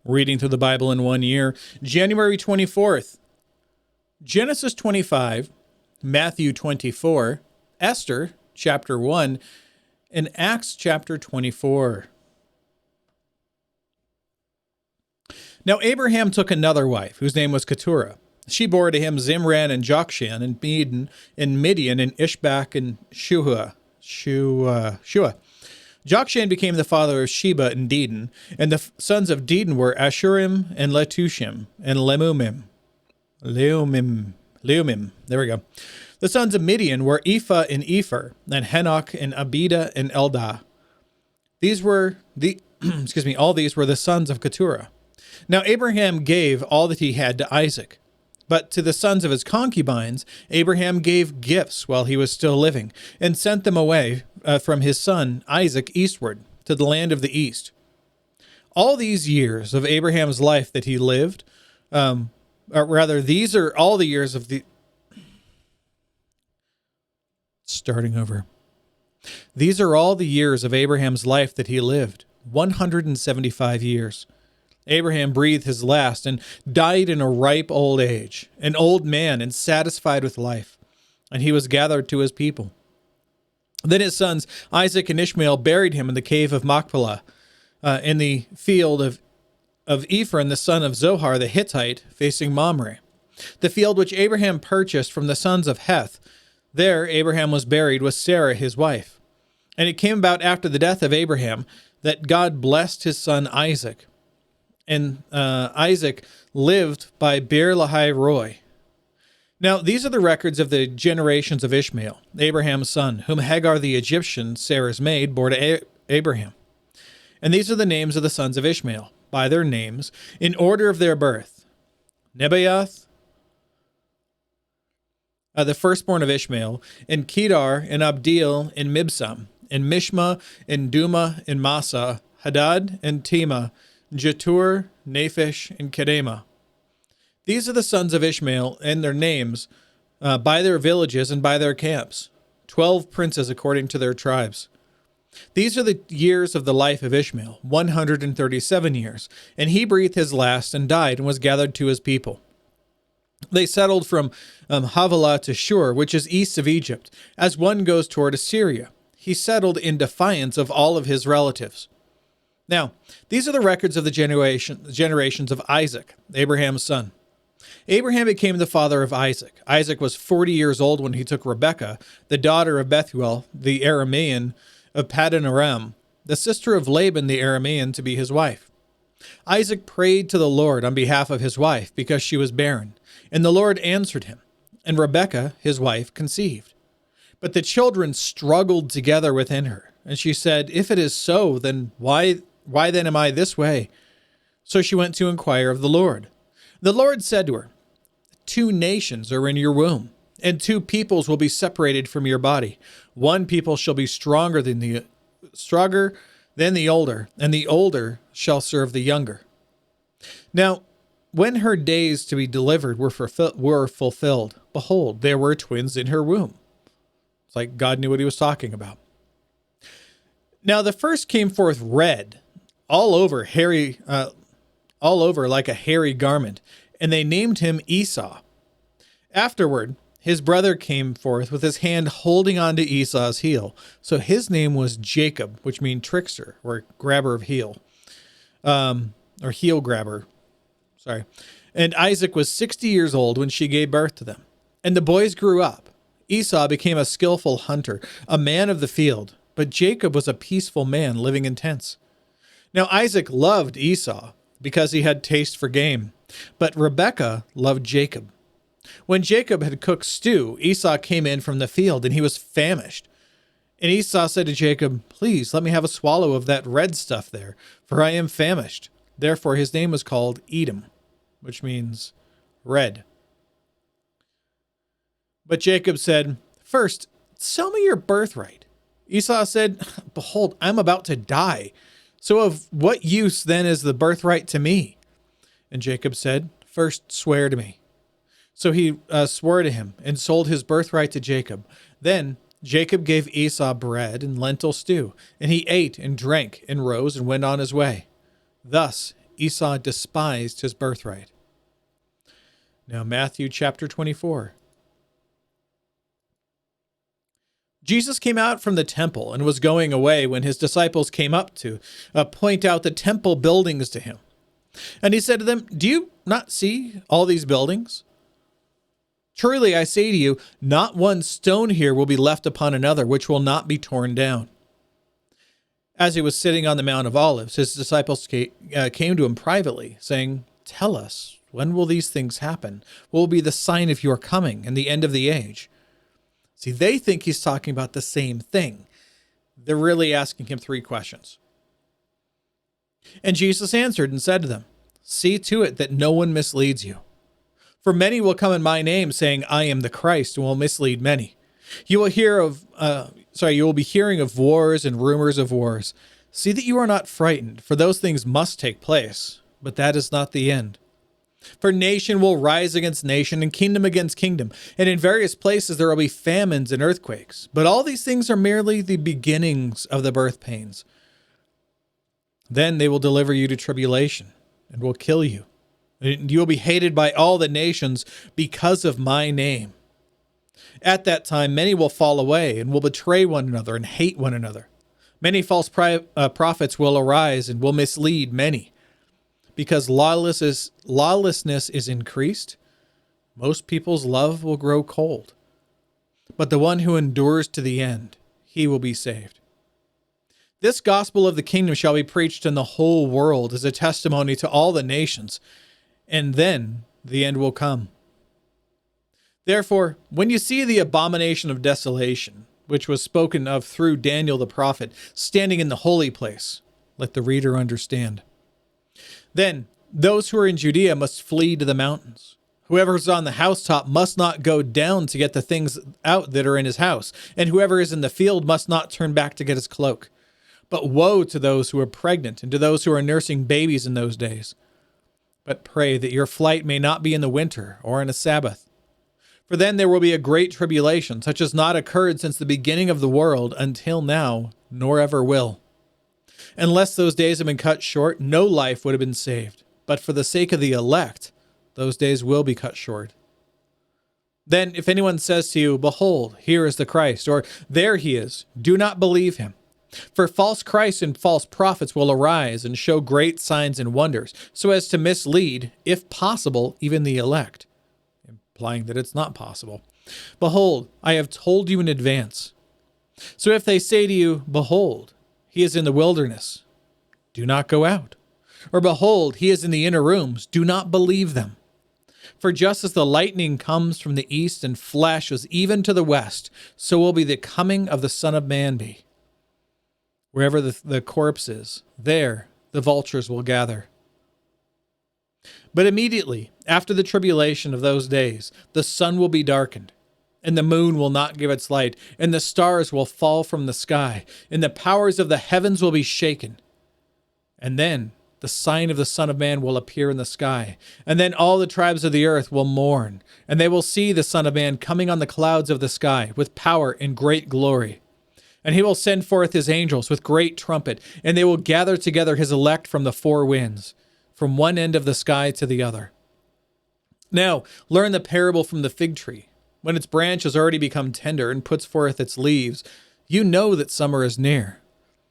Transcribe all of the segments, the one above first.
Reading through the Bible in 1 year, January 24th, Genesis 25, Matthew 24, Esther chapter 1, and Acts chapter 24. Now Abraham took another wife, whose name was Keturah. She bore to him Zimran and Jokshan and Medan and Midian and Ishbak and Shua. Jokshan became the father of Sheba and Dedan, and the sons of Dedan were Ashurim and Letushim and Leumim. There we go. The sons of Midian were Ephah and Epher, and Henoch and Abida and Eldah. These were all these were the sons of Keturah. Now Abraham gave all that he had to Isaac. But to the sons of his concubines, Abraham gave gifts while he was still living, and sent them away from his son Isaac eastward, to the land of the east. All these years of Abraham's life that he lived, these are all the years of the... Starting over. These are all the years of Abraham's life that he lived, 175 years. Abraham breathed his last and died in a ripe old age, an old man and satisfied with life, and he was gathered to his people. Then his sons Isaac and Ishmael buried him in the cave of Machpelah, in the field of Ephron, the son of Zohar the Hittite, facing Mamre, the field which Abraham purchased from the sons of Heth. There Abraham was buried with Sarah his wife. And it came about after the death of Abraham that God blessed his son Isaac. And Isaac lived by Beer Lahai Roi. Now, these are the records of the generations of Ishmael, Abraham's son, whom Hagar the Egyptian, Sarah's maid, bore to Abraham. And these are the names of the sons of Ishmael, by their names, in order of their birth. Nebaioth, the firstborn of Ishmael, and Kedar, and Abdeel, and Mibsam, and Mishma, and Duma, and Massa, Hadad, and Tema, Jetur, Naphish, and Kedema. These are the sons of Ishmael and their names, by their villages and by their camps, 12 princes according to their tribes. These are the years of the life of Ishmael, 137 years, and he breathed his last and died and was gathered to his people. They settled from Havilah to Shur, which is east of Egypt, as one goes toward Assyria. He settled in defiance of all of his relatives. Now, these are the records of the generations of Isaac, Abraham's son. Abraham became the father of Isaac. Isaac was 40 years old when he took Rebekah, the daughter of Bethuel, the Aramean of Paddan Aram, the sister of Laban the Aramean, to be his wife. Isaac prayed to the Lord on behalf of his wife because she was barren, and the Lord answered him, and Rebekah, his wife, conceived. But the children struggled together within her, and she said, "If it is so, then why then am I this way?" So she went to inquire of the Lord. The Lord said to her, 2 nations are in your womb, and 2 peoples will be separated from your body. One people shall be stronger than the older, and the older shall serve the younger. Now, when her days to be delivered were fulfilled, behold, there were twins in her womb. It's like God knew what he was talking about. Now the first came forth red, all over like a hairy garment, and they named him Esau. Afterward, his brother came forth with his hand holding on to Esau's heel. So his name was Jacob, which means trickster, or grabber of heel, or heel grabber. Sorry. And Isaac was 60 years old when she gave birth to them. And the boys grew up. Esau became a skillful hunter, a man of the field, but Jacob was a peaceful man living in tents. Now Isaac loved Esau because he had taste for game, but Rebekah loved Jacob. When Jacob had cooked stew, Esau came in from the field, and he was famished. And Esau said to Jacob, "Please let me have a swallow of that red stuff there, for I am famished." Therefore his name was called Edom, which means red. But Jacob said, "First, sell me your birthright." Esau said, "Behold, I'm about to die. So of what use then is the birthright to me?" And Jacob said, "First swear to me." So he swore to him and sold his birthright to Jacob. Then Jacob gave Esau bread and lentil stew, and he ate and drank and rose and went on his way. Thus Esau despised his birthright. Now Matthew chapter 24. Jesus came out from the temple and was going away when his disciples came up to point out the temple buildings to him. And he said to them, "Do you not see all these buildings? Truly I say to you, not one stone here will be left upon another, which will not be torn down." As he was sitting on the Mount of Olives, his disciples came to him privately, saying, "Tell us, when will these things happen? What will be the sign of your coming and the end of the age?" See, they think he's talking about the same thing. They're really asking him three questions. And Jesus answered and said to them, "See to it that no one misleads you. For many will come in my name, saying, 'I am the Christ,' and will mislead many. You will be hearing of wars and rumors of wars. See that you are not frightened, for those things must take place, but that is not the end. For nation will rise against nation, and kingdom against kingdom, and in various places there will be famines and earthquakes. But all these things are merely the beginnings of the birth pains. Then they will deliver you to tribulation, and will kill you. And you will be hated by all the nations because of my name. At that time many will fall away, and will betray one another, and hate one another. Many false prophets will arise, and will mislead many. Because lawlessness is increased, most people's love will grow cold. But the one who endures to the end, he will be saved. This gospel of the kingdom shall be preached in the whole world as a testimony to all the nations, and then the end will come. Therefore, when you see the abomination of desolation, which was spoken of through Daniel the prophet, standing in the holy place, let the reader understand. Then those who are in Judea must flee to the mountains. Whoever is on the housetop must not go down to get the things out that are in his house, and whoever is in the field must not turn back to get his cloak. But woe to those who are pregnant and to those who are nursing babies in those days. But pray that your flight may not be in the winter or on a Sabbath. For then there will be a great tribulation, such as not occurred since the beginning of the world until now, nor ever will. Unless those days had been cut short, no life would have been saved. But for the sake of the elect, those days will be cut short. Then if anyone says to you, 'Behold, here is the Christ,' or 'There he is,' do not believe him. For false Christs and false prophets will arise and show great signs and wonders, so as to mislead, if possible, even the elect," implying that it's not possible. "Behold, I have told you in advance. So if they say to you, 'Behold, he is in the wilderness,' do not go out. Or 'Behold, he is in the inner rooms,' do not believe them. For just as the lightning comes from the east and flashes even to the west, so will be the coming of the Son of Man be. Wherever the corpse is, there the vultures will gather. But immediately after the tribulation of those days, the sun will be darkened, and the moon will not give its light, and the stars will fall from the sky, and the powers of the heavens will be shaken. And then the sign of the Son of Man will appear in the sky, and then all the tribes of the earth will mourn, and they will see the Son of Man coming on the clouds of the sky with power and great glory. And he will send forth his angels with great trumpet, and they will gather together his elect from the four winds, from one end of the sky to the other. Now, learn the parable from the fig tree. When its branch has already become tender and puts forth its leaves, you know that summer is near.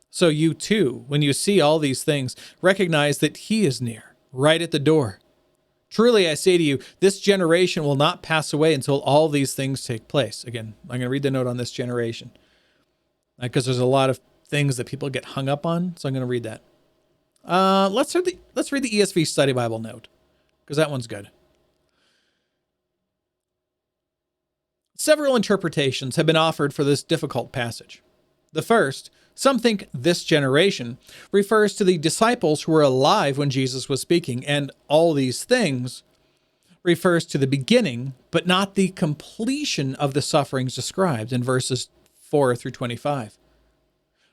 So you too, when you see all these things, recognize that he is near, right at the door. Truly I say to you, this generation will not pass away until all these things take place." Again, I'm going to read the note on this generation, because there's a lot of things that people get hung up on, so I'm going to read that. Let's read the ESV Study Bible note, because that one's good. Several interpretations have been offered for this difficult passage. The first, some think this generation, refers to the disciples who were alive when Jesus was speaking, and all these things refers to the beginning, but not the completion of the sufferings described in verses 4 through 25.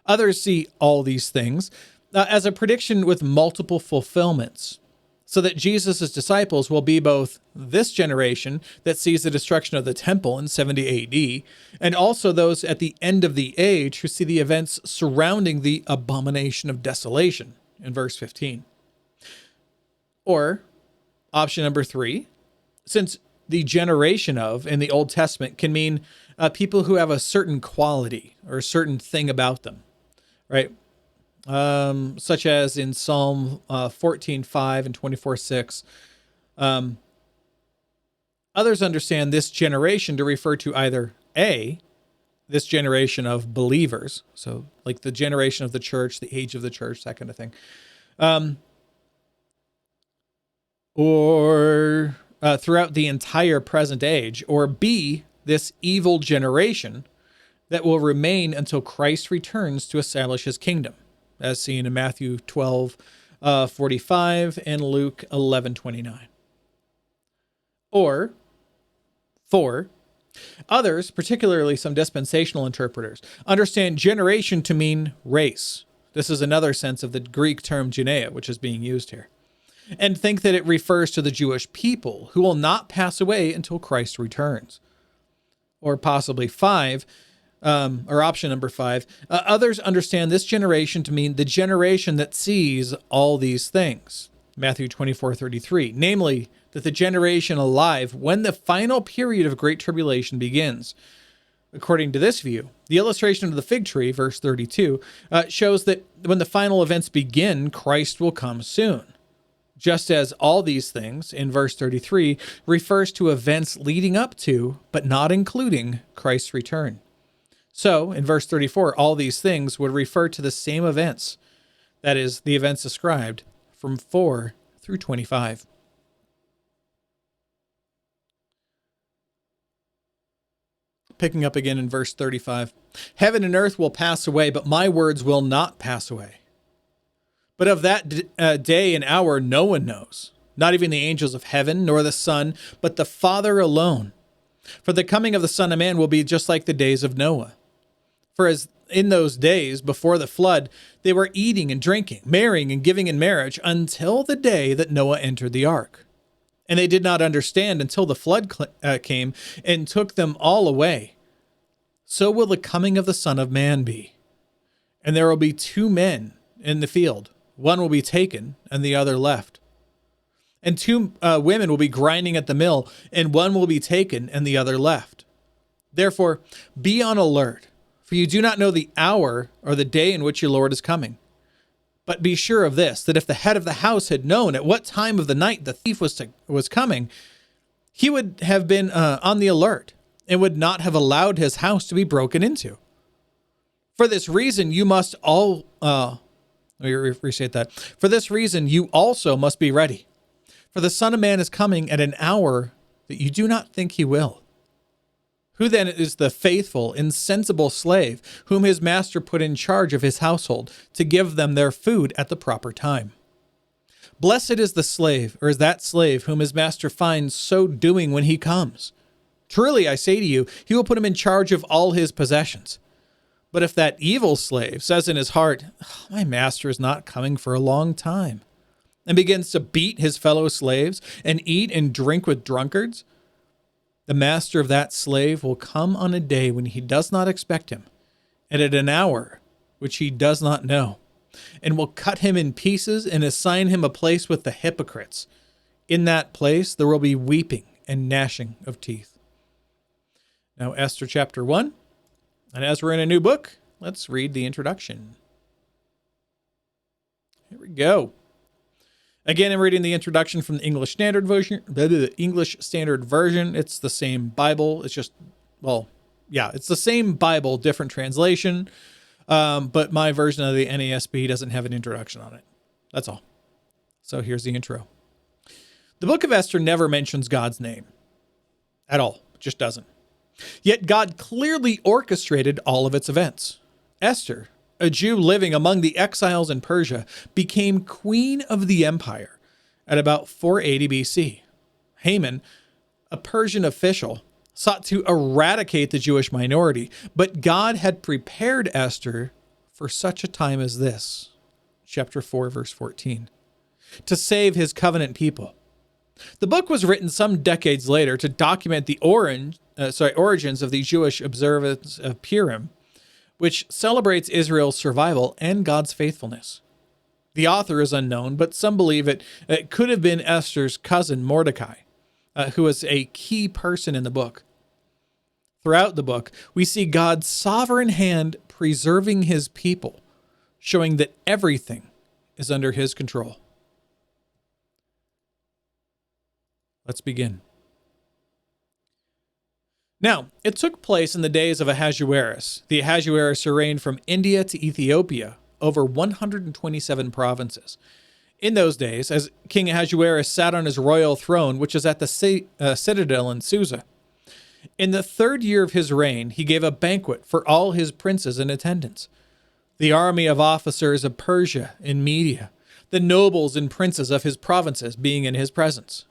Others see all these things as a prediction with multiple fulfillments, so that Jesus' disciples will be both this generation that sees the destruction of the temple in 70 AD, and also those at the end of the age who see the events surrounding the abomination of desolation in verse 15. Or option number 3, since the generation of in the Old Testament can mean people who have a certain quality or a certain thing about them, right? Such as in Psalm 14:5 and 24:6. Others understand this generation to refer to either A, this generation of believers, so like the generation of the church, the age of the church, that kind of thing, or throughout the entire present age, or B, this evil generation that will remain until Christ returns to establish his kingdom, as seen in Matthew 12:45 and Luke 11:29. Or 4, others, particularly some dispensational interpreters, understand generation to mean race. This is another sense of the Greek term genea, which is being used here, and think that it refers to the Jewish people who will not pass away until Christ returns. Or possibly 5, or option number 5, others understand this generation to mean the generation that sees all these things. Matthew 24:33, namely that the generation alive when the final period of great tribulation begins. According to this view, the illustration of the fig tree, verse 32, shows that when the final events begin, Christ will come soon. Just as all these things, in verse 33, refers to events leading up to, but not including, Christ's return. So, in verse 34, all these things would refer to the same events, that is, the events described from 4 through 25. Picking up again in verse 35, heaven and earth will pass away, but my words will not pass away. But of that day and hour no one knows, not even the angels of heaven, nor the Son, but the Father alone. For the coming of the Son of Man will be just like the days of Noah. For as in those days before the flood, they were eating and drinking, marrying and giving in marriage, until the day that Noah entered the ark. And they did not understand until the flood came and took them all away. So will the coming of the Son of Man be. And there will be 2 men in the field. One will be taken and the other left. And 2 women will be grinding at the mill, and one will be taken and the other left. Therefore, be on alert, for you do not know the hour or the day in which your Lord is coming. But be sure of this, that if the head of the house had known at what time of the night the thief was coming, he would have been on the alert and would not have allowed his house to be broken into. For this reason, you must all... let me restate that. For this reason, you also must be ready. For the Son of Man is coming at an hour that you do not think he will. Who then is the faithful, insensible slave whom his master put in charge of his household to give them their food at the proper time? Blessed is the slave, or is that slave whom his master finds so doing when he comes. Truly, I say to you, he will put him in charge of all his possessions. But if that evil slave says in his heart, my master is not coming for a long time, and begins to beat his fellow slaves and eat and drink with drunkards, the master of that slave will come on a day when he does not expect him, and at an hour which he does not know, and will cut him in pieces and assign him a place with the hypocrites. In that place there will be weeping and gnashing of teeth. Now, Esther chapter 1, and as we're in a new book, let's read the introduction. Here we go. Again, I'm reading the introduction from the English Standard Version. It's the same Bible. It's just, it's the same Bible, different translation. But my version of the NASB doesn't have an introduction on it. That's all. So here's the intro. The book of Esther never mentions God's name at all. It just doesn't. Yet God clearly orchestrated all of its events. Esther, a Jew living among the exiles in Persia, became queen of the empire at about 480 BC. Haman, a Persian official, sought to eradicate the Jewish minority, but God had prepared Esther for such a time as this, chapter 4, verse 14, to save his covenant people. The book was written some decades later to document the origins of the Jewish observance of Purim, which celebrates Israel's survival and God's faithfulness. The author is unknown, but some believe it could have been Esther's cousin Mordecai, who was a key person in the book. Throughout the book, we see God's sovereign hand preserving his people, showing that everything is under his control. Let's begin. Now, it took place in the days of Ahasuerus. The Ahasuerus reigned from India to Ethiopia, over 127 provinces. In those days, as King Ahasuerus sat on his royal throne, which is at the citadel in Susa, in the 3rd year of his reign, he gave a banquet for all his princes in attendance, the army of officers of Persia and Media, the nobles and princes of his provinces being in his presence.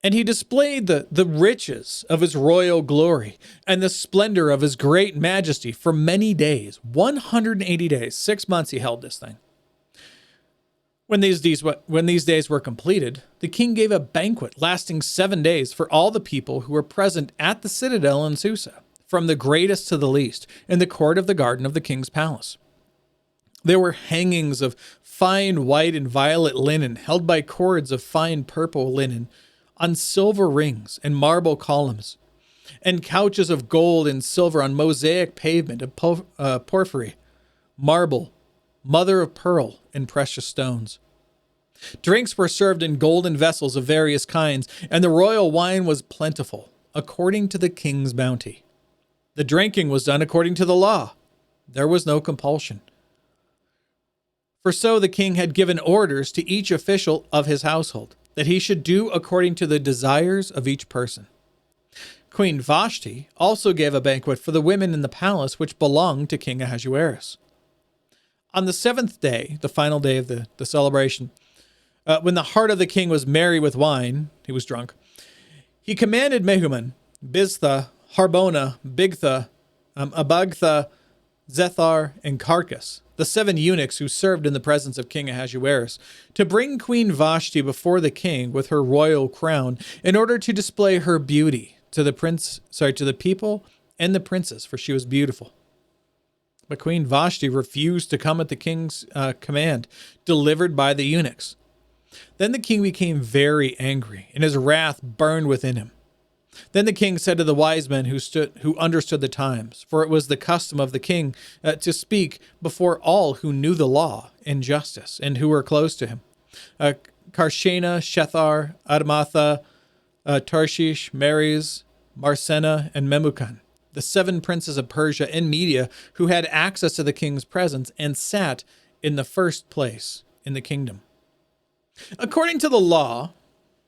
And he displayed the riches of his royal glory and the splendor of his great majesty for many days, 180 days, 6 months he held this thing. When these days were completed, the king gave a banquet lasting 7 days for all the people who were present at the citadel in Susa, from the greatest to the least, in the court of the garden of the king's palace. There were hangings of fine white and violet linen held by cords of fine purple linen, on silver rings and marble columns, and couches of gold and silver on mosaic pavement of porphyry, marble, mother of pearl, and precious stones. Drinks were served in golden vessels of various kinds, and the royal wine was plentiful, according to the king's bounty. The drinking was done according to the law. There was no compulsion. For so the king had given orders to each official of his household, that he should do according to the desires of each person. Queen Vashti also gave a banquet for the women in the palace which belonged to King Ahasuerus. On the 7th day, the final day of the celebration, when the heart of the king was merry with wine, he was drunk, he commanded Mehuman, Biztha, Harbona, Bigtha, Abagtha, Zethar, and Carcass, the 7 eunuchs who served in the presence of King Ahasuerus, to bring Queen Vashti before the king with her royal crown, in order to display her beauty to the people and the princes, for she was beautiful. But Queen Vashti refused to come at the king's command, delivered by the eunuchs. Then the king became very angry, and his wrath burned within him. Then the king said to the wise men who understood the times, for it was the custom of the king to speak before all who knew the law and justice, and who were close to him, Karshena, Shethar, Admatha, Tarshish, Meres, Marsena, and Memucan, the 7 princes of Persia and Media, who had access to the king's presence and sat in the first place in the kingdom. According to the law,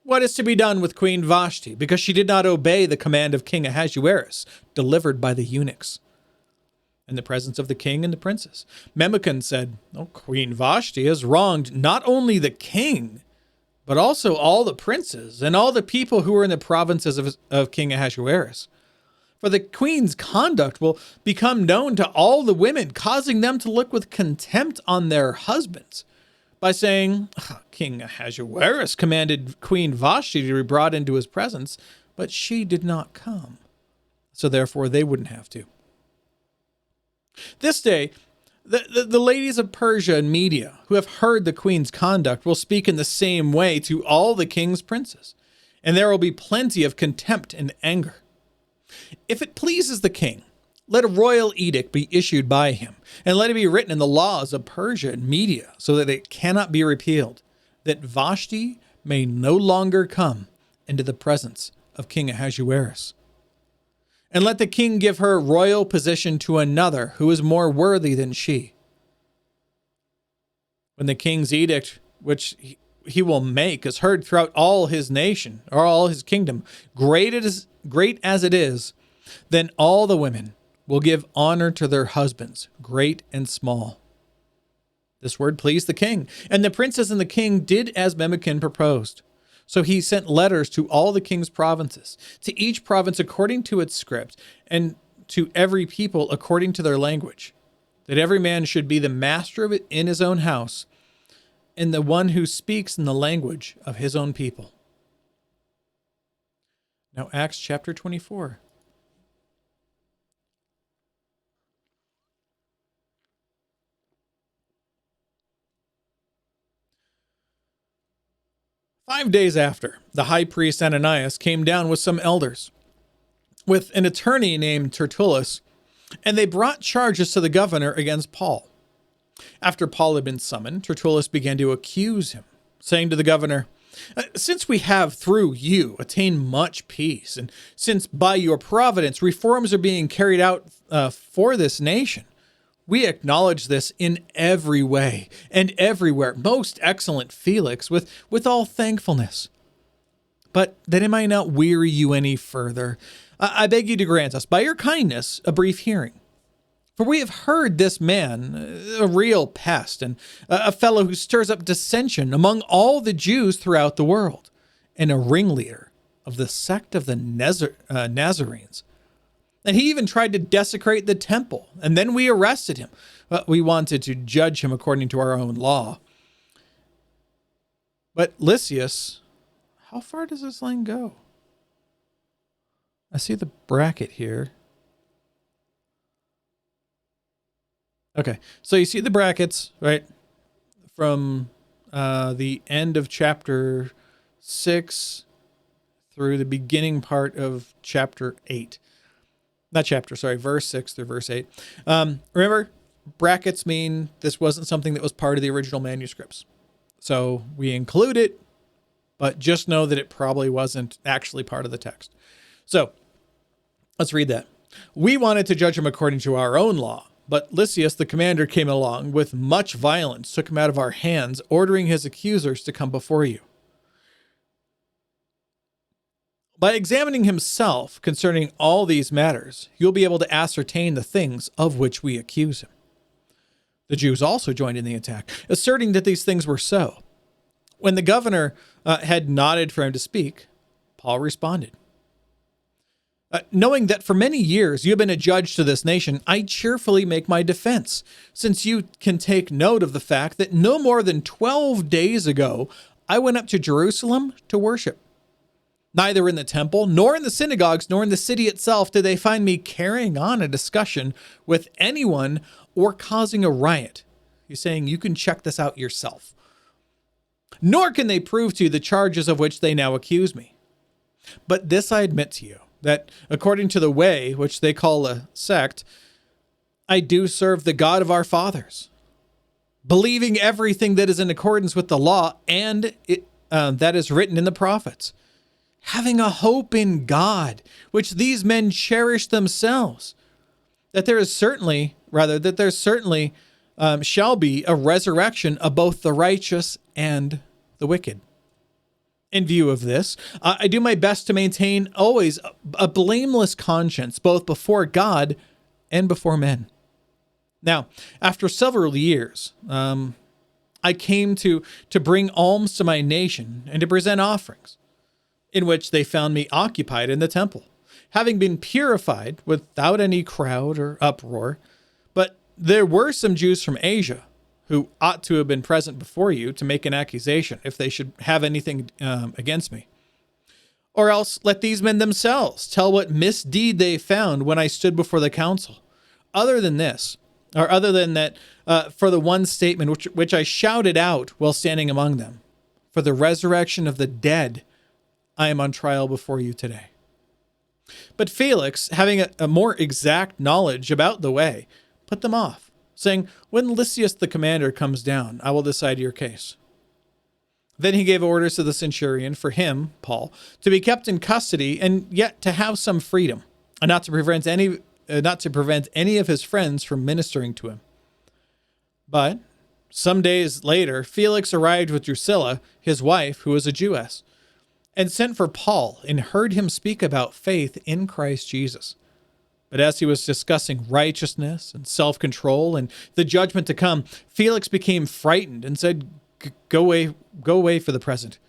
what is to be done with Queen Vashti, because she did not obey the command of King Ahasuerus, delivered by the eunuchs? In the presence of the king and the princes, Memucan said, Queen Vashti has wronged not only the king, but also all the princes and all the people who were in the provinces of King Ahasuerus. For the queen's conduct will become known to all the women, causing them to look with contempt on their husbands, by saying, King Ahasuerus commanded Queen Vashti to be brought into his presence, but she did not come. So therefore they wouldn't have to. This day, the ladies of Persia and Media, who have heard the queen's conduct, will speak in the same way to all the king's princes, and there will be plenty of contempt and anger. If it pleases the king, let a royal edict be issued by him, and let it be written in the laws of Persia and Media, so that it cannot be repealed, that Vashti may no longer come into the presence of King Ahasuerus. And let the king give her royal position to another who is more worthy than she. When the king's edict, which he will make, is heard throughout all his nation, or all his kingdom, great as it is, then all the women will give honor to their husbands, great and small. This word pleased the king, and the princes and the king did as Memucan proposed. So he sent letters to all the king's provinces, to each province according to its script, and to every people according to their language, that every man should be the master of it in his own house, and the one who speaks in the language of his own people. Now Acts chapter 24. 5 days after, the high priest Ananias came down with some elders, with an attorney named Tertullus, and they brought charges to the governor against Paul. After Paul had been summoned, Tertullus began to accuse him, saying to the governor, "Since we have, through you, attained much peace, and since by your providence reforms are being carried out for this nation, we acknowledge this in every way and everywhere, most excellent Felix, with all thankfulness. But that it might not weary you any further, I beg you to grant us, by your kindness, a brief hearing. For we have heard this man, a real pest, and a fellow who stirs up dissension among all the Jews throughout the world, and a ringleader of the sect of the Nazarenes. And he even tried to desecrate the temple, and then we arrested him. We wanted to judge him according to our own law. But Lysias, how far does this line go? I see the bracket here. Okay, so you see the brackets, right, from the end of chapter 6 through the beginning part of chapter 8. Verse 6 through verse 8. Remember, brackets mean this wasn't something that was part of the original manuscripts. So we include it, but just know that it probably wasn't actually part of the text. So let's read that. We wanted to judge him according to our own law, but Lysias, the commander, came along with much violence, took him out of our hands, ordering his accusers to come before you. By examining himself concerning all these matters, you'll be able to ascertain the things of which we accuse him. The Jews also joined in the attack, asserting that these things were so. When the governor had nodded for him to speak, Paul responded. Knowing that for many years you have been a judge to this nation, I cheerfully make my defense, since you can take note of the fact that no more than 12 days ago, I went up to Jerusalem to worship. Neither in the temple, nor in the synagogues, nor in the city itself did they find me carrying on a discussion with anyone or causing a riot. He's saying you can check this out yourself. Nor can they prove to you the charges of which they now accuse me. But this I admit to you, that according to the way, which they call a sect, I do serve the God of our fathers, believing everything that is in accordance with the law and that is written in the prophets, having a hope in God, which these men cherish themselves, that there certainly shall be a resurrection of both the righteous and the wicked. In view of this, I do my best to maintain always a blameless conscience, both before God and before men. Now, after several years, I came to bring alms to my nation and to present offerings, in which they found me occupied in the temple, having been purified without any crowd or uproar. But there were some Jews from Asia who ought to have been present before you to make an accusation if they should have anything against me. Or else let these men themselves tell what misdeed they found when I stood before the council. Other than that, for the one statement which I shouted out while standing among them, for the resurrection of the dead, I am on trial before you today. But Felix, having a more exact knowledge about the way, put them off, saying, when Lysias the commander comes down, I will decide your case. Then he gave orders to the centurion for him, Paul, to be kept in custody and yet to have some freedom, and not to prevent any of his friends from ministering to him. But some days later, Felix arrived with Drusilla, his wife, who was a Jewess, and sent for Paul and heard him speak about faith in Christ Jesus. But as he was discussing righteousness and self-control and the judgment to come, Felix became frightened and said, Go away for the present,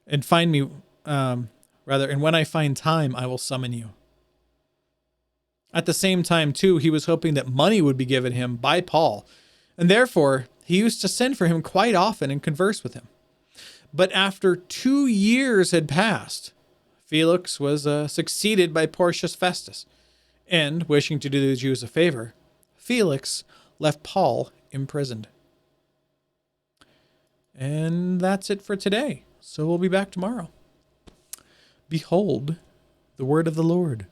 and find me, and when I find time, I will summon you. At the same time, too, he was hoping that money would be given him by Paul, and therefore he used to send for him quite often and converse with him. But after 2 years had passed, Felix was succeeded by Porcius Festus, and, wishing to do the Jews a favor, Felix left Paul imprisoned. And that's it for today. So we'll be back tomorrow. Behold the word of the Lord.